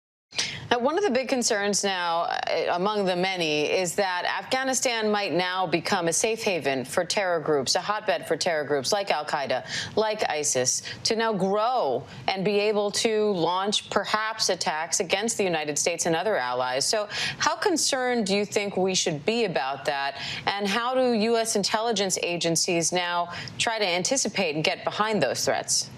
A: Now, one of the big concerns now, among the many, is that Afghanistan might now become a safe haven for terror groups, a hotbed for terror groups like al-Qaeda, like ISIS, to now grow and be able to launch perhaps attacks against the United States and other allies. So how concerned do you think we should be about that? And how do U.S. intelligence agencies now try to anticipate and get behind those threats?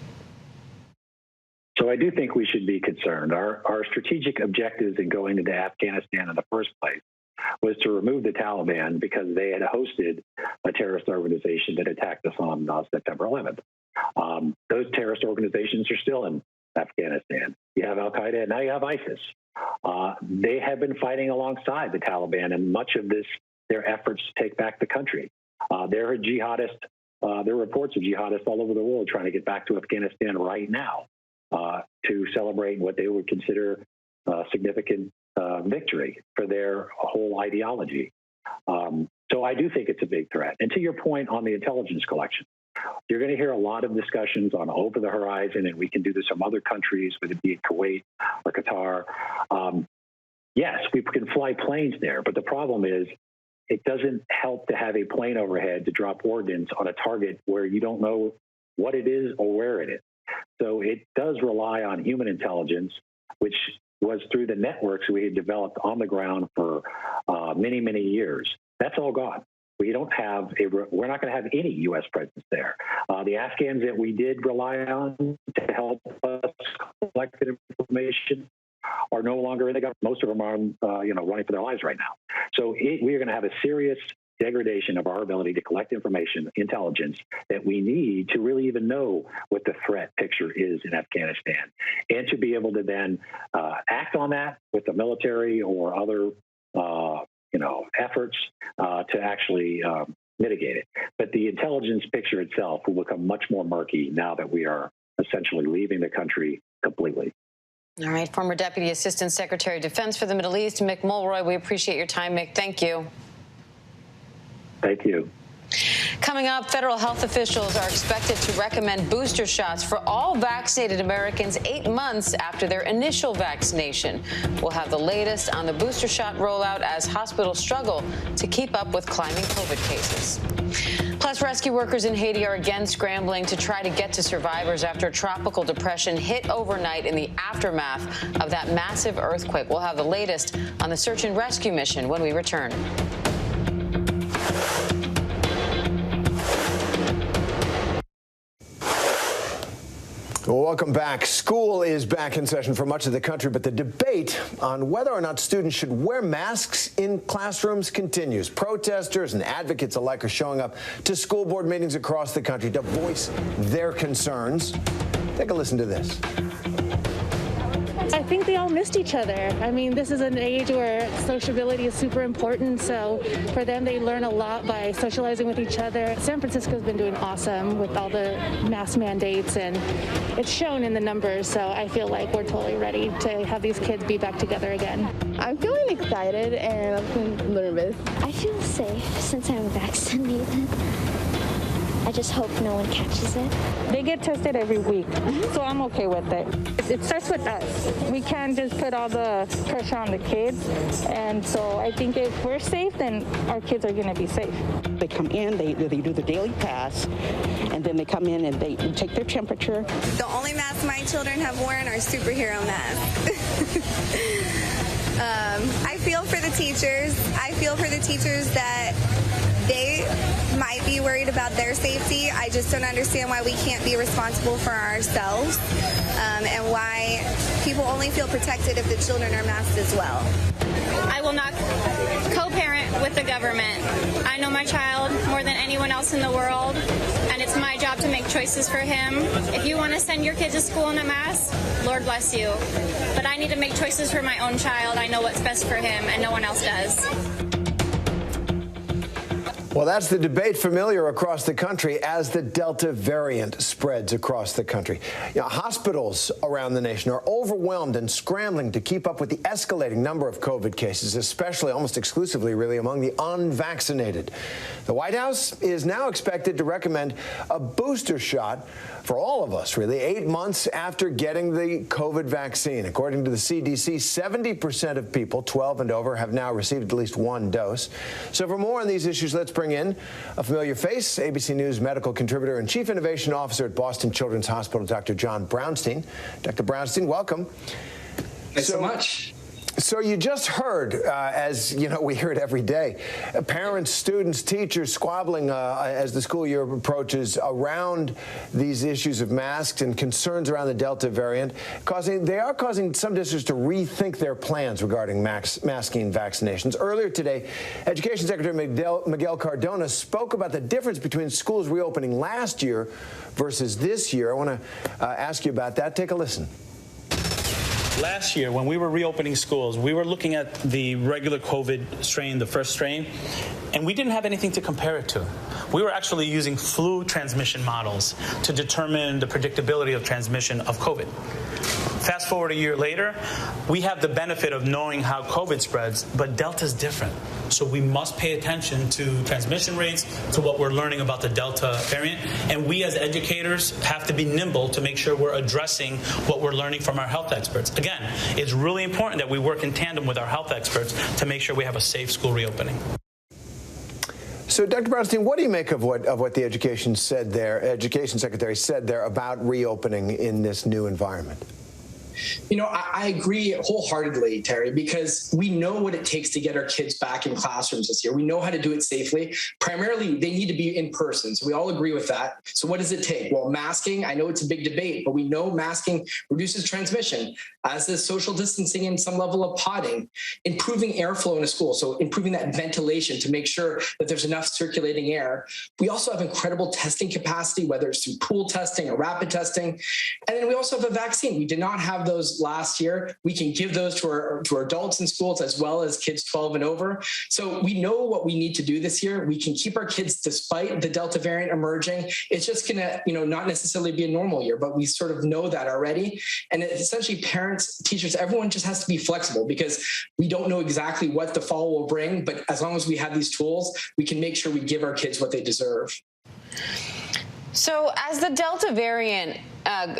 J: So I do think we should be concerned. Our strategic objectives in going into Afghanistan in the first place was to remove the Taliban because they had hosted a terrorist organization that attacked us on September 11th. Those terrorist organizations are still in Afghanistan. You have al-Qaeda and now you have ISIS. They have been fighting alongside the Taliban in much of their efforts to take back the country. There are jihadists, there are reports of jihadists all over the world trying to get back to Afghanistan right now. To celebrate what they would consider a significant victory for their whole ideology. So I do think it's a big threat. And to your point on the intelligence collection, you're going to hear a lot of discussions on over the horizon, and we can do this from other countries, whether it be Kuwait or Qatar. Yes, we can fly planes there, but the problem is it doesn't help to have a plane overhead to drop ordnance on a target where you don't know what it is or where it is. So it does rely on human intelligence, which was through the networks we had developed on the ground for many, many years. That's all gone. We're not going to have any U.S. presence there. The Afghans that we did rely on to help us collect information are no longer in the government. Most of them are, running for their lives right now. So we are going to have a serious degradation of our ability to collect information, intelligence that we need to really even know what the threat picture is in Afghanistan, and to be able to then act on that with the military or other, efforts to actually mitigate it. But the intelligence picture itself will become much more murky now that we are essentially leaving the country completely.
A: All right, former Deputy Assistant Secretary of Defense for the Middle East, Mick Mulroy, we appreciate your time, Mick. Thank you.
J: Thank you.
A: Coming up, federal health officials are expected to recommend booster shots for all vaccinated Americans 8 months after their initial vaccination. We'll have the latest on the booster shot rollout as hospitals struggle to keep up with climbing COVID cases. Plus, rescue workers in Haiti are again scrambling to try to get to survivors after a tropical depression hit overnight in the aftermath of that massive earthquake. We'll have the latest on the search and rescue mission when we return.
B: Well, welcome back. School is back in session for much of the country, but the debate on whether or not students should wear masks in classrooms continues. Protesters and advocates alike are showing up to school board meetings across the country to voice their concerns. Take a listen to this.
K: I think they all missed each other. I mean, this is an age where sociability is super important, so for them, they learn a lot by socializing with each other. San Francisco's been doing awesome with all the mask mandates, and it's shown in the numbers, so I feel like we're totally ready to have these kids be back together again.
L: I'm feeling excited and I'm feeling nervous.
M: I feel safe since I'm vaccinated. I just hope no one catches it.
N: They get tested every week, so I'm okay with it. It starts with us. We can't just put all the pressure on the kids, and so I think if we're safe, then our kids are going to be safe.
O: They come in, they do the daily pass, and then they come in and they take their temperature.
P: The only masks my children have worn are superhero masks. I feel for the teachers. I feel for the teachers that they might be worried about their safety. I just don't understand why we can't be responsible for ourselves, and why people only feel protected if the children are masked as well.
Q: I will not co-parent with the government. I know my child more than anyone else in the world, and it's my job to make choices for him. If you want to send your kid to school in a mask, Lord bless you. But I need to make choices for my own child. I know what's best for him, and no one else does.
B: Well, that's the debate familiar across the country as the Delta variant spreads across the country. Hospitals around the nation are overwhelmed and scrambling to keep up with the escalating number of COVID cases, especially almost exclusively really among the unvaccinated. The White House is now expected to recommend a booster shot for all of us, really, 8 months after getting the COVID vaccine. According to the CDC, 70% of people 12 and over have now received at least one dose. So for more on these issues, let's bring in a familiar face, ABC News medical contributor and chief innovation officer at Boston Children's Hospital, Dr. John Brownstein. Dr. Brownstein, welcome.
R: Thanks so much.
B: So you just heard, as you know, we hear it every day, parents, students, teachers squabbling as the school year approaches around these issues of masks and concerns around the Delta variant, they are causing some districts to rethink their plans regarding masking vaccinations. Earlier today, Education Secretary Miguel Cardona spoke about the difference between schools reopening last year versus this year. I want to ask you about that. Take a listen.
S: Last year, when we were reopening schools, we were looking at the regular COVID strain, the first strain, and we didn't have anything to compare it to. We were actually using flu transmission models to determine the predictability of transmission of COVID. Fast forward a year later, we have the benefit of knowing how COVID spreads, but Delta's different. So we must pay attention to transmission rates, to what we're learning about the Delta variant, and we as educators have to be nimble to make sure we're addressing what we're learning from our health experts. Again, it's really important that we work in tandem with our health experts to make sure we have a safe school reopening.
B: So, Dr. Brownstein, what do you make of what the Education Secretary said there about reopening in this new environment?
R: You know, I agree wholeheartedly, Terry, because we know what it takes to get our kids back in classrooms this year. We know how to do it safely. Primarily, they need to be in person. So we all agree with that. So what does it take? Well, masking, I know it's a big debate, but we know masking reduces transmission, as does social distancing and some level of podding, improving airflow in a school. So improving that ventilation to make sure that there's enough circulating air. We also have incredible testing capacity, whether it's through pool testing or rapid testing. And then we also have a vaccine. We did not have those last year. We can give those to our adults in schools as well as kids 12 and over. So we know what we need to do this year. We can keep our kids despite the Delta variant emerging. It's just going to, not necessarily be a normal year, but we sort of know that already. And essentially parents, teachers, everyone just has to be flexible because we don't know exactly what the fall will bring. But as long as we have these tools, we can make sure we give our kids what they deserve.
A: So as the Delta variant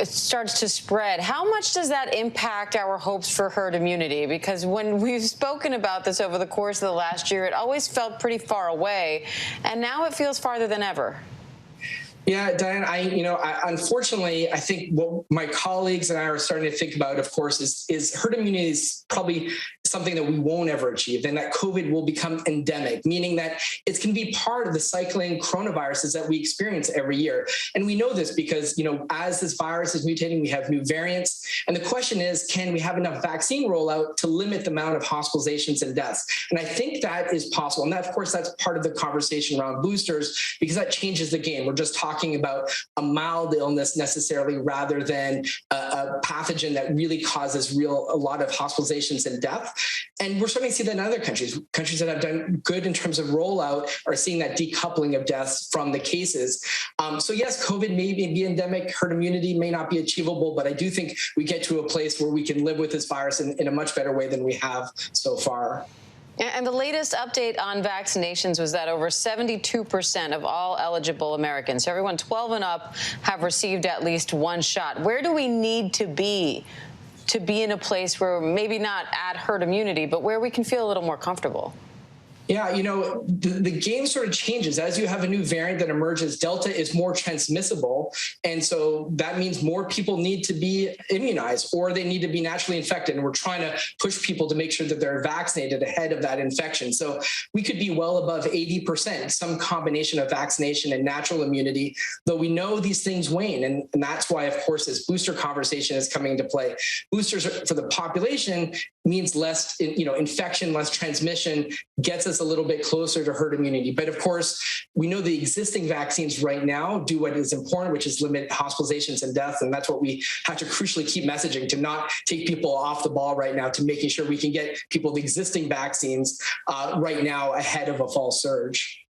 A: starts to spread, how much does that impact our hopes for herd immunity? Because when we've spoken about this over the course of the last year, it always felt pretty far away, and now it feels farther than ever.
R: Yeah, Diane, unfortunately, I think what my colleagues and I are starting to think about, of course, is herd immunity is probably something that we won't ever achieve, and that COVID will become endemic, meaning that it's going to be part of the cycling coronaviruses that we experience every year. And we know this because, as this virus is mutating, we have new variants. And the question is, can we have enough vaccine rollout to limit the amount of hospitalizations and deaths? And I think that is possible. And that, of course, that's part of the conversation around boosters, because that changes the game. We're just talking about a mild illness necessarily rather than a pathogen that really causes a lot of hospitalizations and death. And we're starting to see that in other countries. Countries that have done good in terms of rollout are seeing that decoupling of deaths from the cases. So yes, COVID may be endemic, herd immunity may not be achievable, but I do think we get to a place where we can live with this virus in a much better way than we have so far.
A: And the latest update on vaccinations was that over 72% of all eligible Americans, so everyone 12 and up, have received at least one shot. Where do we need to be in a place where maybe not at herd immunity, but where we can feel a little more comfortable?
R: Yeah, the game sort of changes as you have a new variant that emerges. Delta is more transmissible. And so that means more people need to be immunized or they need to be naturally infected. And we're trying to push people to make sure that they're vaccinated ahead of that infection. So we could be well above 80%, some combination of vaccination and natural immunity, though we know these things wane. And that's why, of course, this booster conversation is coming into play. Boosters for the population means less, infection, less transmission, gets us a little bit closer to herd immunity. But of course, we know the existing vaccines right now do what is important, which is limit hospitalizations and deaths. And that's what we have to crucially keep messaging, to not take people off the ball right now, to making sure we can get people the existing vaccines right now ahead of a fall surge.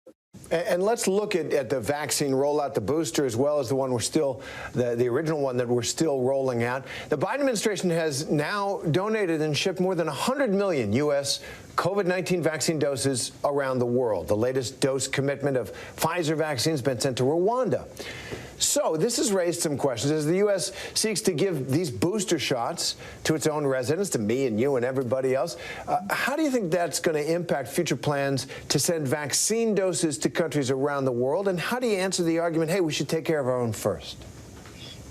B: And let's look at the vaccine rollout, the booster, as well as the one the original one that we're still rolling out. The Biden administration has now donated and shipped more than 100 million U.S. COVID-19 vaccine doses around the world. The latest dose commitment of Pfizer vaccine has been sent to Rwanda. So this has raised some questions as the U.S. seeks to give these booster shots to its own residents, to me and you and everybody else. How do you think that's going to impact future plans to send vaccine doses to countries around the world? And how do you answer the argument, hey, we should take care of our own first?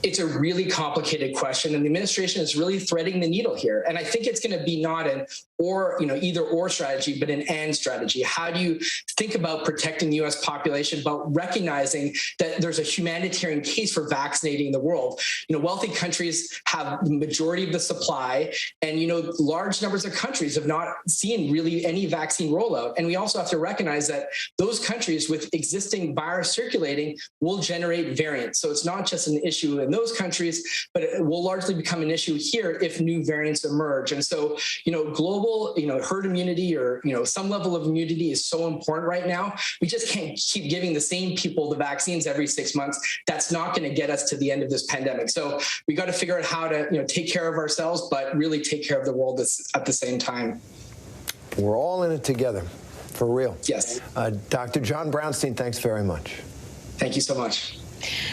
R: It's a really complicated question, and the administration is really threading the needle here. And I think it's going to be not an or, either or strategy, but an and strategy. How do you think about protecting the U.S. population, about recognizing that there's a humanitarian case for vaccinating the world? Wealthy countries have the majority of the supply, and, large numbers of countries have not seen really any vaccine rollout. And we also have to recognize that those countries with existing virus circulating will generate variants. So it's not just an issue in those countries, but it will largely become an issue here if new variants emerge. And so, global, herd immunity or, some level of immunity is so important right now. We just can't keep giving the same people the vaccines every 6 months. That's not going to get us to the end of this pandemic. So we got to figure out how to, take care of ourselves, but really take care of the world at the same time.
B: We're all in it together, for real.
R: Yes.
B: Dr. John Brownstein, thanks very much.
R: Thank you so much.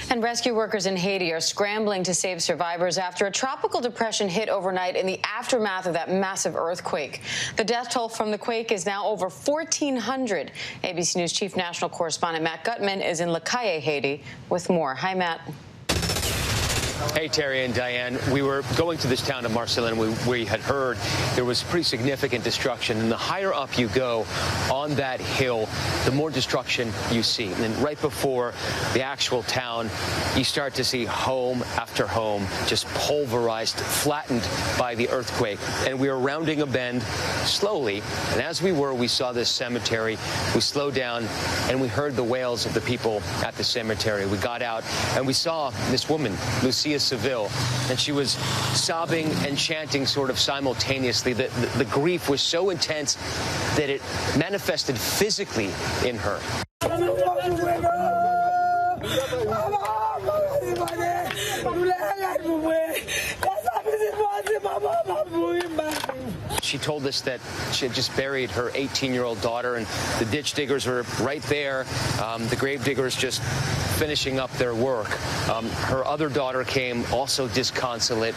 A: And rescue workers in Haiti are scrambling to save survivors after a tropical depression hit overnight in the aftermath of that massive earthquake. The death toll from the quake is now over 1,400. ABC News chief national correspondent Matt Gutman is in Le Cayenne, Haiti, with more. Hi, Matt.
T: Hey, Terry and Diane. We were going to this town of Marcellin, and we had heard there was pretty significant destruction. And the higher up you go on that hill, the more destruction you see. And then right before the actual town, you start to see home after home just pulverized, flattened by the earthquake. And we were rounding a bend slowly. And as we were, we saw this cemetery. We slowed down, and we heard the wails of the people at the cemetery. We got out, and we saw this woman, Lucia Seville, and she was sobbing and chanting sort of simultaneously. The grief was so intense that it manifested physically in her. She told us that she had just buried her 18-year-old daughter, and the ditch diggers were right there. The grave diggers just finishing up their work. Her other daughter came also disconsolate.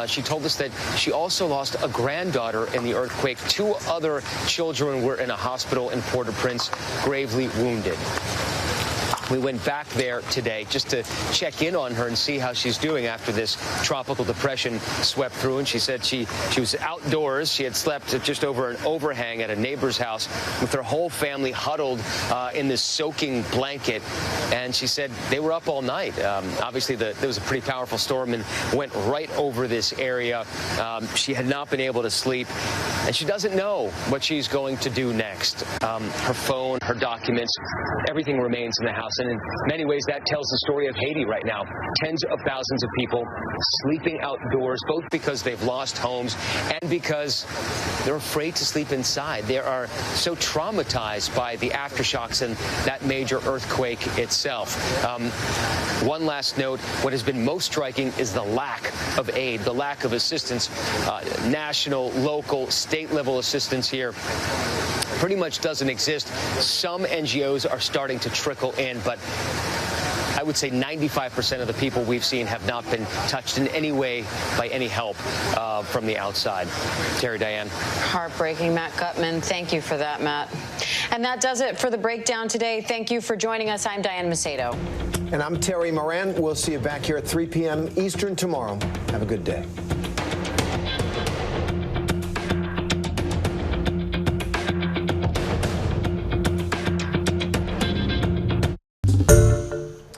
T: She told us that she also lost a granddaughter in the earthquake. 2 other children were in a hospital in Port-au-Prince, gravely wounded. We went back there today just to check in on her and see how she's doing after this tropical depression swept through. And she said she was outdoors. She had slept just over an overhang at a neighbor's house with her whole family huddled in this soaking blanket. And she said they were up all night. Obviously, there was a pretty powerful storm and went right over this area. She had not been able to sleep, and she doesn't know what she's going to do next. Her phone, her documents, everything remains in the house. And in many ways, that tells the story of Haiti right now. Tens of thousands of people sleeping outdoors, both because they've lost homes and because they're afraid to sleep inside. They are so traumatized by the aftershocks and that major earthquake itself. One last note, what has been most striking is the lack of aid, the lack of assistance, national, local, state-level assistance here. Pretty much doesn't exist. Some NGOs are starting to trickle in, but I would say 95% of the people we've seen have not been touched in any way by any help from the outside. Terry, Diane.
A: Heartbreaking, Matt Gutman. Thank you for that, Matt. And that does it for the breakdown today. Thank you for joining us. I'm Diane Macedo.
B: And I'm Terry Moran. We'll see you back here at 3 p.m. Eastern tomorrow. Have a good day.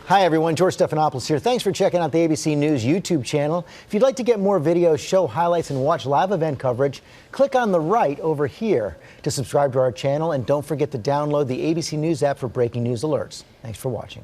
U: Hi everyone, George Stephanopoulos here. Thanks for checking out the ABC News YouTube channel. If you'd like to get more videos, show highlights, and watch live event coverage, click on the right over here to subscribe to our channel, and don't forget to download the ABC News app for breaking news alerts. Thanks for watching.